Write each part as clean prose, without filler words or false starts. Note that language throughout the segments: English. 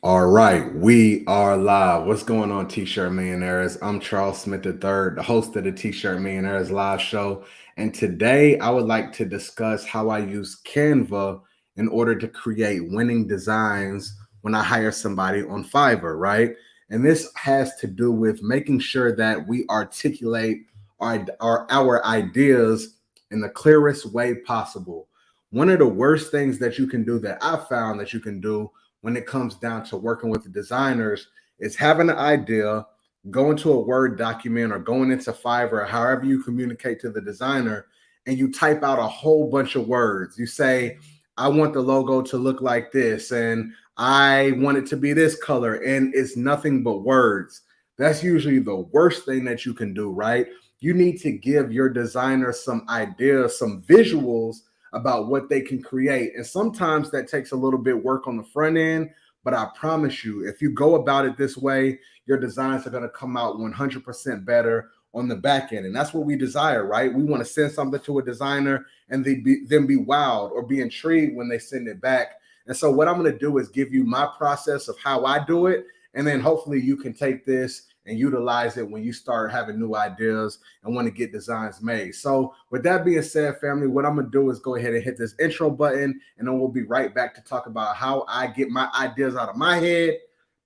All right, we are live. What's going on, T-shirt millionaires? I'm Charles Smith III, the host of the T-shirt millionaires live show. And today I would like to discuss how I use Canva in order to create winning designs when I hire somebody on Fiverr, right? And this has to do with making sure that we articulate our ideas in the clearest way possible. One of the worst things that you can do that I found that you can do when it comes down to working with the designers is having an idea, go into a Word document or going into Fiverr, however you communicate to the designer, and you type out a whole bunch of words. You say, I want the logo to look like this, and I want it to be this color, and it's nothing but words. That's usually the worst thing that you can do, right? You need to give your designer some ideas, some visuals about what they can create. And sometimes that takes a little bit work on the front end, but I promise you, if you go about it this way, your designs are going to come out 100% better on the back end. And that's what we desire, right? We want to send something to a designer and then be wowed or be intrigued when they send it back. And so what I'm going to do is give you my process of how I do it. And then hopefully you can take this and utilize it when you start having new ideas and want to get designs made. So with that being said, family, what I'm going to do is go ahead and hit this intro button, and then we'll be right back to talk about how I get my ideas out of my head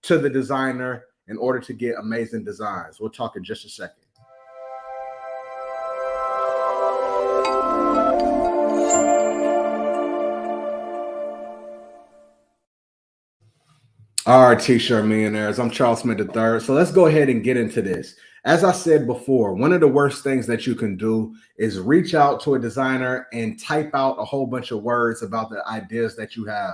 to the designer in order to get amazing designs. We'll talk in just a second. All right, T-shirt millionaires. I'm Charles Smith III. So let's go ahead and get into this. As I said before, one of the worst things that you can do is reach out to a designer and type out a whole bunch of words about the ideas that you have.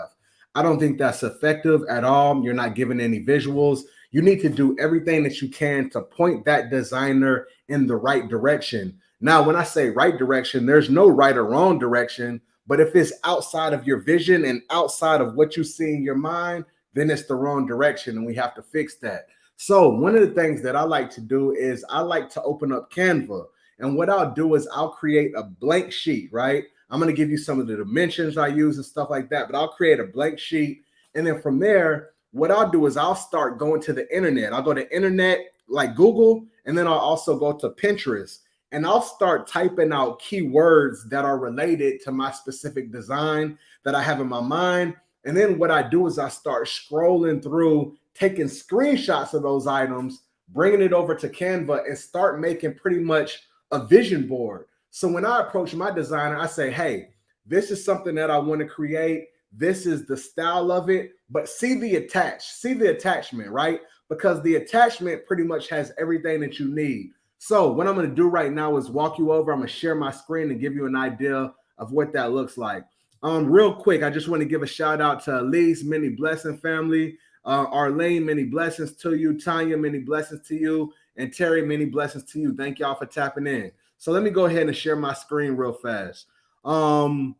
I don't think that's effective at all. You're not giving any visuals. You need to do everything that you can to point that designer in the right direction. Now, when I say right direction, there's no right or wrong direction, but if it's outside of your vision and outside of what you see in your mind, then it's the wrong direction and we have to fix that. So one of the things that I like to do is I like to open up Canva. And what I'll do is I'll create a blank sheet, right? I'm going to give you some of the dimensions I use and stuff like that, but I'll create a blank sheet. And then from there, what I'll do is I'll start going to the internet. I'll go to internet like Google, and then I'll also go to Pinterest. And I'll start typing out keywords that are related to my specific design that I have in my mind. And then what I do is I start scrolling through, taking screenshots of those items, bringing it over to Canva and start making pretty much a vision board. So when I approach my designer, I say, hey, this is something that I want to create. This is the style of it, but see the attachment, right? Because the attachment pretty much has everything that you need. So what I'm going to do right now is walk you over. I'm going to share my screen and give you an idea of what that looks like. Real quick, I just want to give a shout out to Elise, many blessing family. Arlene, many blessings to you. Tanya, many blessings to you. And Terry, many blessings to you. Thank y'all for tapping in. So let me go ahead and share my screen real fast. I'm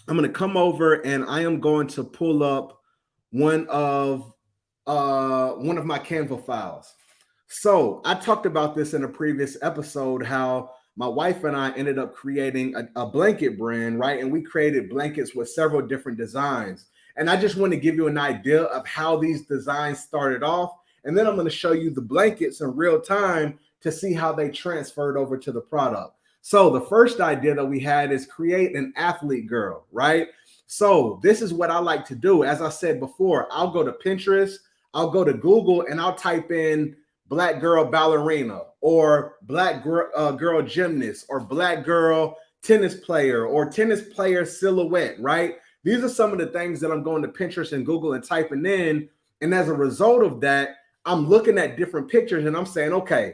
going to come over and I am going to pull up one of my Canva files. So I talked about this in a previous episode, how my wife and I ended up creating a blanket brand, right? And we created blankets with several different designs. And I just want to give you an idea of how these designs started off. And then I'm going to show you the blankets in real time to see how they transferred over to the product. So the first idea that we had is create an athlete girl, right? So this is what I like to do. As I said before, I'll go to Pinterest, I'll go to Google, and I'll type in black girl ballerina or black girl gymnast or black girl tennis player or tennis player silhouette, right? These are some of the things that I'm going to Pinterest and Google and typing in. And as a result of that, I'm looking at different pictures and I'm saying, okay,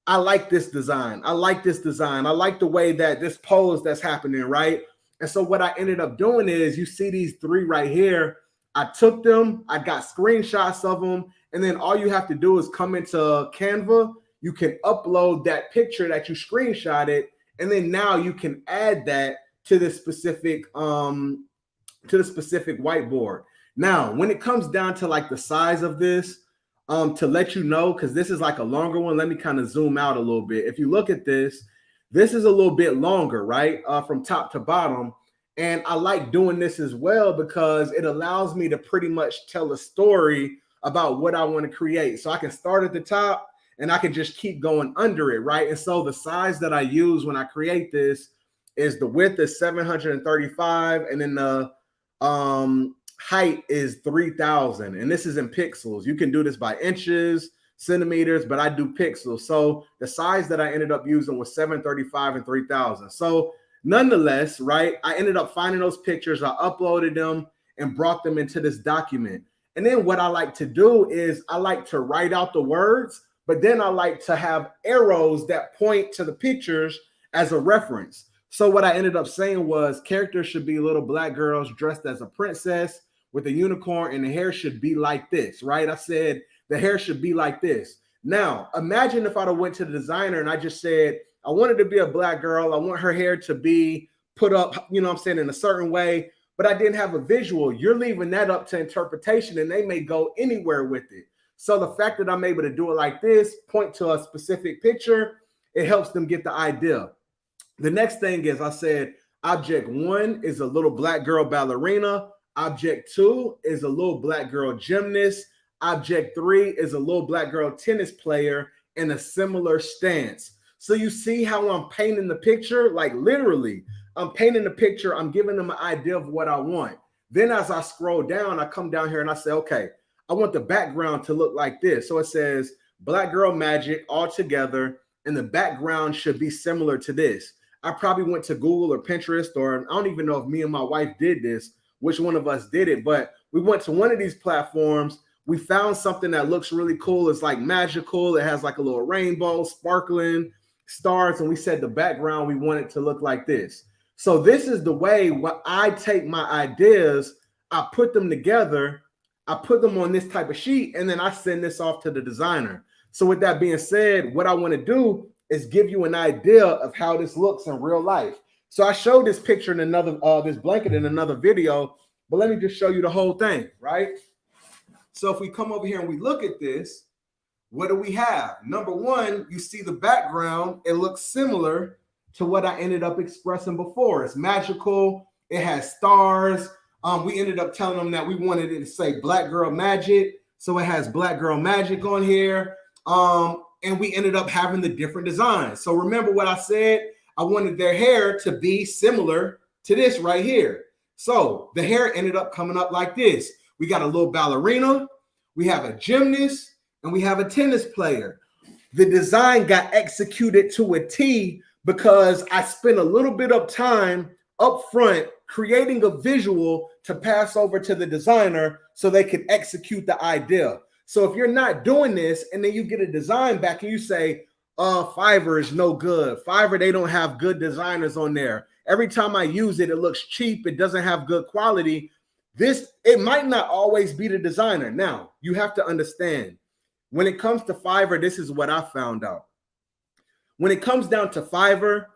I like this design. I like this design. I like the way that this pose that's happening, right? And so what I ended up doing is you see these three right here. I took them, I got screenshots of them, and then all you have to do is come into Canva. You can upload that picture that you screenshotted, and then now you can add that to the specific whiteboard. Now, when it comes down to like the size of this, to let you know, because this is like a longer one, let me kind of zoom out a little bit. If you look at this, this is a little bit longer, right? From top to bottom. And I like doing this as well because it allows me to pretty much tell a story about what I want to create. So I can start at the top and I can just keep going under it, right? And so the size that I use when I create this is the width is 735 and then the height is 3000, and this is in pixels. You can do this by inches, centimeters, but I do pixels. So the size that I ended up using was 735 and 3000. So nonetheless, right, I ended up finding those pictures, I uploaded them and brought them into this document. And then what I like to do is I like to write out the words, but then I like to have arrows that point to the pictures as a reference. So what I ended up saying was characters should be little black girls dressed as a princess with a unicorn, and the hair should be like this, right? I said the hair should be like this. Now, imagine if I'd have went to the designer and I just said, I wanted to be a black girl. I want her hair to be put up, you know what I'm saying, in a certain way, but I didn't have a visual. You're leaving that up to interpretation and they may go anywhere with it. So the fact that I'm able to do it like this, point to a specific picture, it helps them get the idea. The next thing is I said, object 1 is a little black girl ballerina. Object 2 is a little black girl gymnast. Object 3 is a little black girl tennis player in a similar stance. So you see how I'm painting the picture? Like literally, I'm painting the picture. I'm giving them an idea of what I want. Then as I scroll down, I come down here and I say, okay, I want the background to look like this. So it says Black Girl Magic all together, and the background should be similar to this. I probably went to Google or Pinterest, or I don't even know if me and my wife did this, which one of us did it, but we went to one of these platforms. We found something that looks really cool. It's like magical. It has like a little rainbow, sparkling stars. And we said the background, we want it to look like this. So this is the way what I take my ideas, I put them together, I put them on this type of sheet, and then I send this off to the designer. So with that being said, what I want to do is give you an idea of how this looks in real life. So I showed this picture in another, this blanket in another video, but let me just show you the whole thing, right? So if we come over here and we look at this, what do we have? Number one, you see the background. It looks similar to what I ended up expressing before. It's magical. It has stars. We ended up telling them that we wanted it to say Black Girl Magic. So it has Black Girl Magic on here. And we ended up having the different designs. So remember what I said? I wanted their hair to be similar to this right here. So the hair ended up coming up like this. We got a little ballerina, we have a gymnast, and we have a tennis player. The design got executed to a T because I spent a little bit of time up front creating a visual to pass over to the designer so they can execute the idea. So if you're not doing this and then you get a design back and you say, Fiverr is no good. Fiverr, they don't have good designers on there. Every time I use it, it looks cheap. It doesn't have good quality. It might not always be the designer. Now, you have to understand, when it comes to Fiverr, this is what I found out. When it comes down to Fiverr,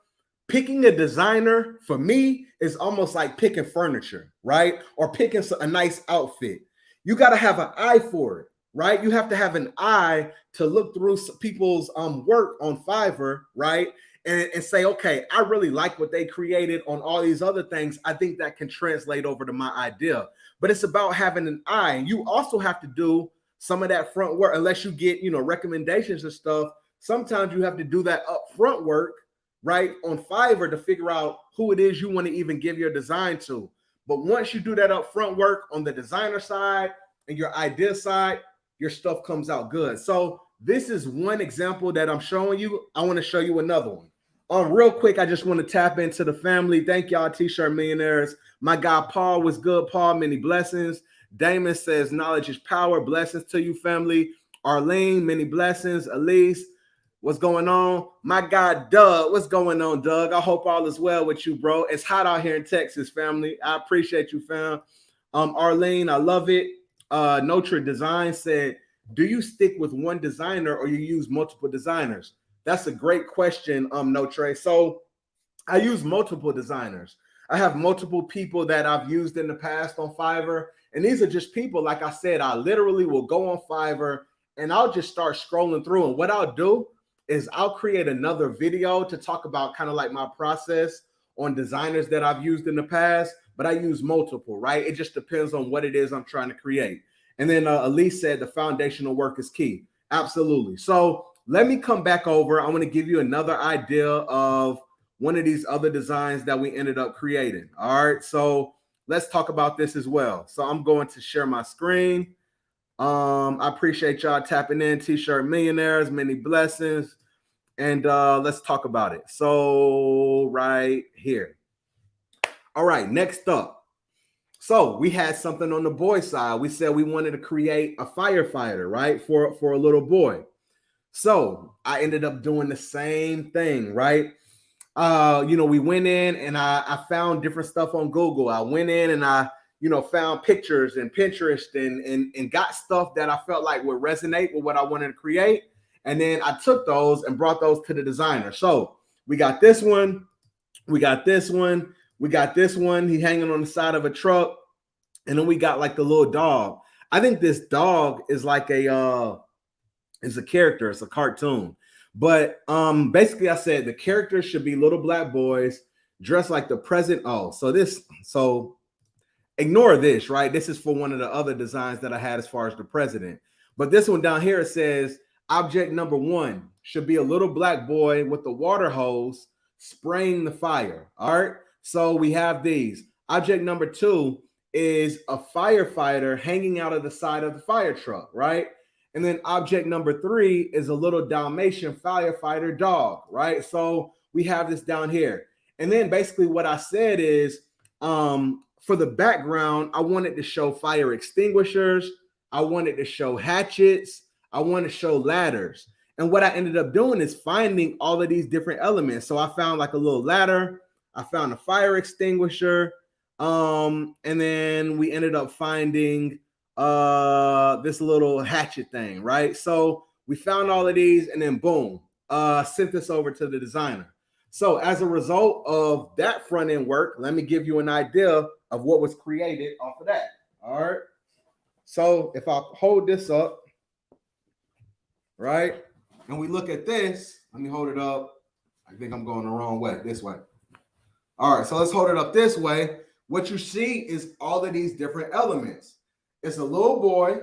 picking a designer for me is almost like picking furniture, right? Or picking a nice outfit. You got to have an eye for it, right? You have to have an eye to look through people's work on Fiverr, right? And say, okay, I really like what they created on all these other things. I think that can translate over to my idea. But it's about having an eye. And you also have to do some of that front work, unless you get, recommendations and stuff. Sometimes you have to do that upfront work, right, on Fiverr to figure out who it is you want to even give your design to. But once you do that upfront work on the designer side and your idea side, your stuff comes out good. So this is one example that I'm showing you. I want to show you another one. Real quick, I just want to tap into the family. Thank y'all, T-shirt millionaires. My guy Paul was good. Paul, many blessings. Damon says knowledge is power. Blessings to you, family. Arlene, many blessings. Elise, what's going on? My guy Doug, what's going on, Doug? I hope all is well with you, bro. It's hot out here in Texas, family. I appreciate you, fam. Arlene, I love it. Notre Design said, do you stick with one designer or you use multiple designers? That's a great question, Notre. So I use multiple designers. I have multiple people that I've used in the past on Fiverr. And these are just people, like I said, I literally will go on Fiverr and I'll just start scrolling through. And what I'll do is I'll create another video to talk about kind of like my process on designers that I've used in the past, but I use multiple, right? It just depends on what it is I'm trying to create. And then Elise said the foundational work is key. Absolutely. So let me come back over. I want to give you another idea of one of these other designs that we ended up creating. All right. So let's talk about this as well. So I'm going to share my screen. I appreciate y'all tapping in. T-shirt millionaires, many blessings. And let's talk about it. So right here. All right, next up. So we had something on the boy side. We said we wanted to create a firefighter, right? For a little boy. So I ended up doing the same thing, right? We went in and I found different stuff on Google. I went in and I found pictures and Pinterest and got stuff that I felt like would resonate with what I wanted to create. And then I took those and brought those to the designer. So we got this one, we got this one, we got this one. He hanging on the side of a truck. And then we got like the little dog. I think this dog is like is a character, it's a cartoon. But basically I said the characters should be little black boys dressed like the president. So ignore this, right? This is for one of the other designs that I had as far as the president. But this one down here, it says object number 1 should be a little black boy with the water hose spraying the fire. All right. So we have these. Object number 2 is a firefighter hanging out of the side of the fire truck, right? And then object number 3 is a little Dalmatian firefighter dog, right? So we have this down here. And then basically what I said is for the background, I wanted to show fire extinguishers. I wanted to show hatchets. I want to show ladders. And what I ended up doing is finding all of these different elements. So I found like a little ladder. I found a fire extinguisher. And then we ended up finding this little hatchet thing, right? So we found all of these and then boom, sent this over to the designer. So as a result of that front end work, let me give you an idea of what was created off of that. All right. So if I hold this up, right, and we look at this, let me hold it up. I think I'm going the wrong way, this way. All right, so let's hold it up this way. What you see is all of these different elements. It's a little boy.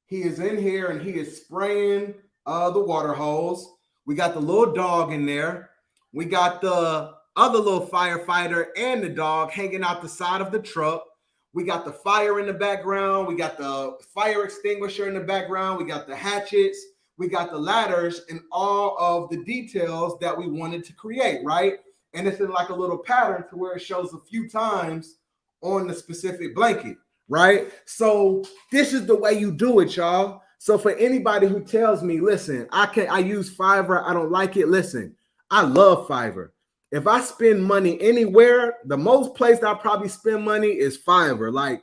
He is in here and he is spraying the water hose. We got the little dog in there. We got the other little firefighter and the dog hanging out the side of the truck. We got the fire in the background. We got the fire extinguisher in the background. We got the hatchets. We got the ladders and all of the details that we wanted to create, right? And it's in like a little pattern to where it shows a few times on the specific blanket, right? So this is the way you do it, y'all. So for anybody who tells me, listen, I use Fiverr, I don't like it. Listen, I love Fiverr. If I spend money anywhere, the most place I probably spend money is Fiverr. Like,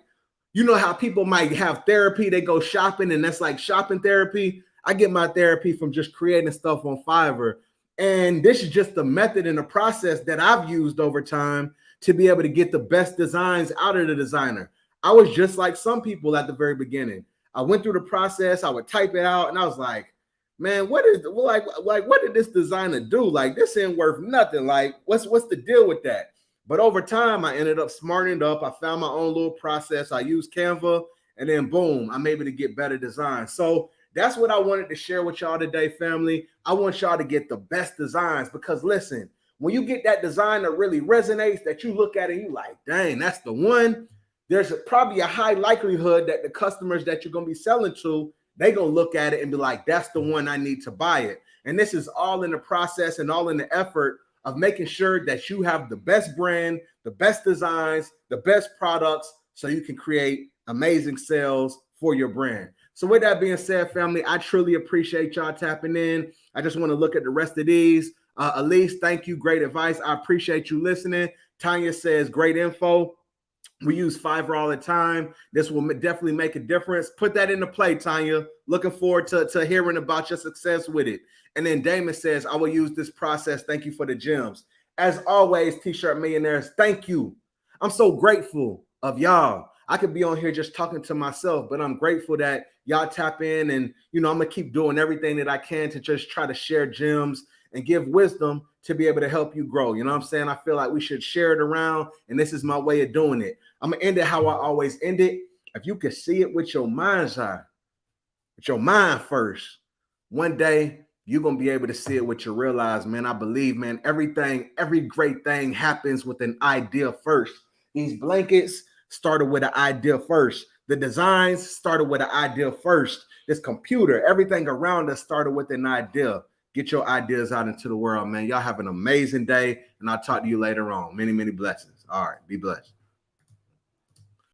you know how people might have therapy, they go shopping and that's like shopping therapy. I get my therapy from just creating stuff on Fiverr. And this is just the method and the process that I've used over time to be able to get the best designs out of the designer. I was just like some people at the very beginning. I went through the process, I would type it out and I was like, man, what did this designer do? Like, this ain't worth nothing. Like, what's the deal with that? But over time, I ended up smartening up. I found my own little process. I used Canva and then boom, I'm able to get better designs. So that's what I wanted to share with y'all today, family. I want y'all to get the best designs because listen, when you get that design that really resonates, that you look at it, you like, dang, that's the one. There's probably a high likelihood that the customers that you're going to be selling to, they're going to look at it and be like, that's the one, I need to buy it. And this is all in the process and all in the effort of making sure that you have the best brand, the best designs, the best products, so you can create amazing sales for your brand. So with that being said, family, I truly appreciate y'all tapping in. I just want to look at the rest of these. Elise, thank you. Great advice. I appreciate you listening. Tanya says, great info. We use Fiverr all the time. This will definitely make a difference. Put that into play, Tanya. Looking forward to hearing about your success with it. And then Damon says, I will use this process. Thank you for the gems. As always, T-shirt millionaires, thank you. I'm so grateful of y'all. I could be on here just talking to myself, but I'm grateful that y'all tap in and, I'm going to keep doing everything that I can to just try to share gems and give wisdom to be able to help you grow. You know what I'm saying? I feel like we should share it around, and this is my way of doing it. I'm going to end it how I always end it. if you can see it with your mind's eye, with your mind first, one day you're going to be able to see it with your real eyes, man. I believe, man, every great thing happens with an idea first. These blankets started with an idea first. The designs started with an idea first. This computer, everything around us started with an idea. Get your ideas out into the world, man. Y'all have an amazing day, and I'll talk to you later on. Many, many blessings. All right, be blessed.